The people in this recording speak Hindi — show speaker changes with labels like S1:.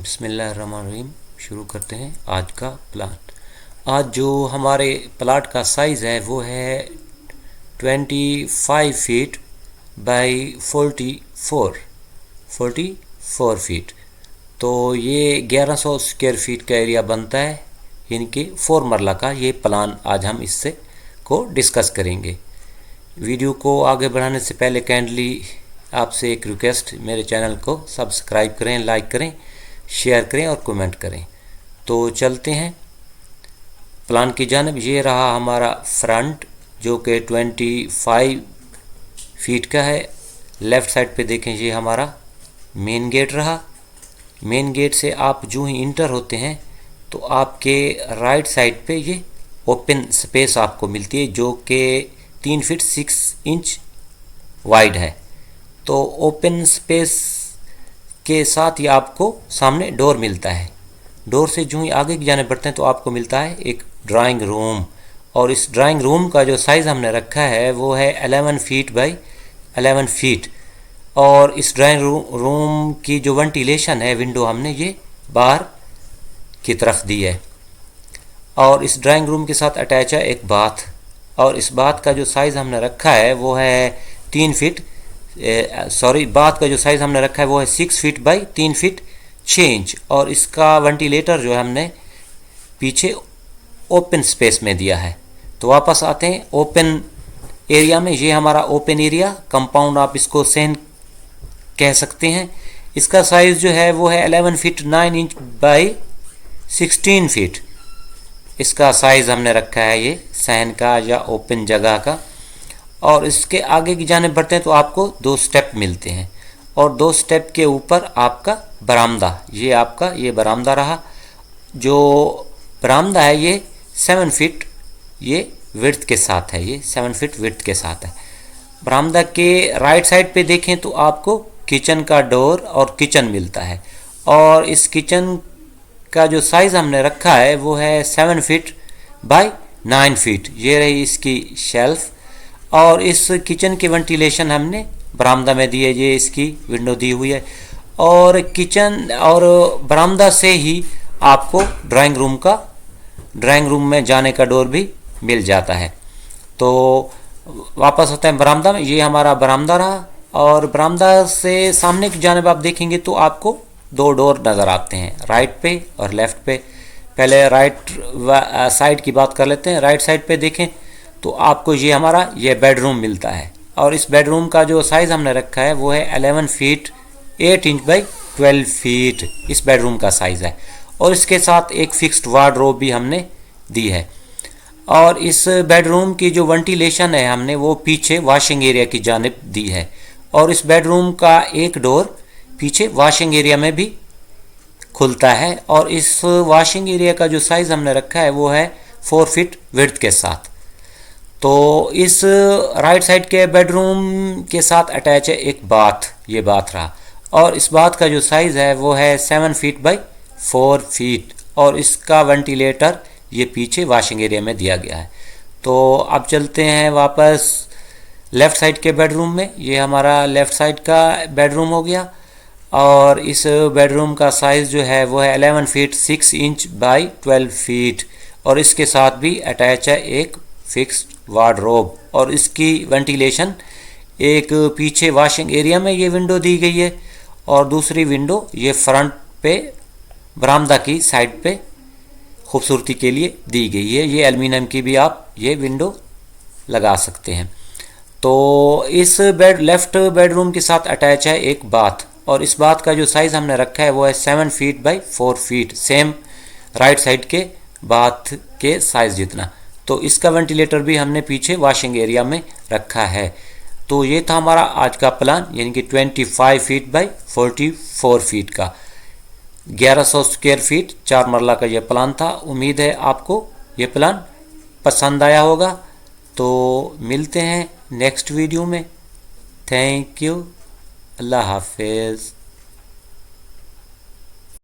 S1: बिस्मिल्लाहिर्रहमानिर्रहीम। शुरू करते हैं आज का प्लान। आज जो हमारे प्लाट का साइज़ है वो है 25 फीट बाई 44 फीट। तो ये 1100 स्क्वायर फीट का एरिया बनता है, यानी कि 4 मरला का ये प्लान आज हम इससे को डिस्कस करेंगे। वीडियो को आगे बढ़ाने से पहले काइंडली आपसे एक रिक्वेस्ट, मेरे चैनल को सब्सक्राइब करें, लाइक करें, शेयर करें और कमेंट करें। तो चलते हैं प्लान की जानिब। ये रहा हमारा फ्रंट जो कि 25 फीट का है। लेफ़्ट साइड पे देखें, ये हमारा मेन गेट रहा। मेन गेट से आप जो ही इंटर होते हैं तो आपके राइट साइड पे ये ओपन स्पेस आपको मिलती है जो कि 3 फीट 6 इंच वाइड है। तो ओपन स्पेस के साथ ही आपको सामने डोर मिलता है। डोर से जो ही आगे की जाने बढ़ते हैं तो आपको मिलता है एक ड्राइंग रूम। और इस ड्राइंग रूम का जो साइज़ हमने रखा है वो है 11 फीट बाई 11 फीट। और इस ड्राइंग रूम की जो वेंटिलेशन है, विंडो, हमने ये बाहर की तरफ दी है। और इस ड्राइंग रूम के साथ अटैच है एक बाथ। और इस बाथ का जो साइज़ हमने रखा है वो है 3 फीट बाथ का जो साइज़ हमने रखा है वो है 6 फीट बाई 3 फीट 6 इंच। और इसका वेंटिलेटर जो है हमने पीछे ओपन स्पेस में दिया है। तो वापस आते हैं ओपन एरिया में। ये हमारा ओपन एरिया कंपाउंड, आप इसको सहन कह सकते हैं। इसका साइज़ जो है वो है 11 फीट 9 इंच बाई 16 फीट। इसका साइज़ हमने रखा है ये सहन का या ओपन जगह का। और इसके आगे की जाने बढ़ते हैं तो आपको 2 स्टेप मिलते हैं। और 2 स्टेप के ऊपर आपका बरामदा, ये आपका ये बरामदा रहा। जो बरामदा है ये 7 फीट ये विड्थ के साथ है, ये 7 फीट विड्थ के साथ है। बरामदा के राइट साइड पे देखें तो आपको किचन का डोर और किचन मिलता है। और इस किचन का जो साइज़ हमने रखा है वो है 7 फीट बाई 9 फीट। ये रही इसकी शेल्फ। और इस किचन की वेंटिलेशन हमने बरामदा में दी है, ये इसकी विंडो दी हुई है। और किचन और बरामदा से ही आपको ड्राइंग रूम में जाने का डोर भी मिल जाता है। तो वापस होता है बरामदा में। ये हमारा बरामदा रहा। और बरामदा से सामने की जानिब आप देखेंगे तो आपको 2 डोर नज़र आते हैं, राइट पे और लेफ़्ट पे। पहले राइट साइड की बात कर लेते हैं। राइट साइड पे देखें तो आपको ये हमारा ये बेडरूम मिलता है। और इस बेडरूम का जो साइज़ हमने रखा है वो है 11 फीट 8 इंच बाई 12 फीट। इस बेडरूम का साइज़ है। और इसके साथ एक फिक्स्ड वार्डरोब भी हमने दी है। और इस बेडरूम की जो वेंटिलेशन है हमने वो पीछे वॉशिंग एरिया की जानिब दी है। और इस बेडरूम का एक डोर पीछे वॉशिंग एरिया में भी खुलता है। और इस वॉशिंग एरिया का जो साइज़ हमने रखा है वो है 4 फीट विड्थ के साथ। तो इस राइट साइड के बेडरूम के साथ अटैच है एक बाथ, ये बाथ रहा। और इस बाथ का जो साइज़ है वो है 7 फीट बाई 4 फीट। और इसका वेंटिलेटर ये पीछे वॉशिंग एरिया में दिया गया है। तो अब चलते हैं वापस लेफ़्ट साइड के बेडरूम में। ये हमारा लेफ़्ट साइड का बेडरूम हो गया। और इस बेडरूम का साइज़ जो है वो है 11 फीट 6 इंच बाई 12 फीट। और इसके साथ भी अटैच है एक फिक्स्ड वार्डरोब। और इसकी वेंटिलेशन एक पीछे वॉशिंग एरिया में ये विंडो दी गई है। और दूसरी विंडो ये फ्रंट पे बरामदा की साइड पे खूबसूरती के लिए दी गई है। ये एल्युमिनियम की भी आप ये विंडो लगा सकते हैं। तो इस लेफ़्ट बेडरूम के साथ अटैच है एक बाथ। और इस बाथ का जो साइज़ हमने रखा है वो है 7 feet by 4 feet, same right side के बाथ के साइज़ जितना। तो इसका वेंटिलेटर भी हमने पीछे वॉशिंग एरिया में रखा है। तो ये था हमारा आज का प्लान, यानी कि 25 फीट बाई 44 फीट का 1100 स्क्वायर फीट 4 मरला का ये प्लान था। उम्मीद है आपको ये प्लान पसंद आया होगा। तो मिलते हैं नेक्स्ट वीडियो में। Thank you. अल्लाह हाफिज़।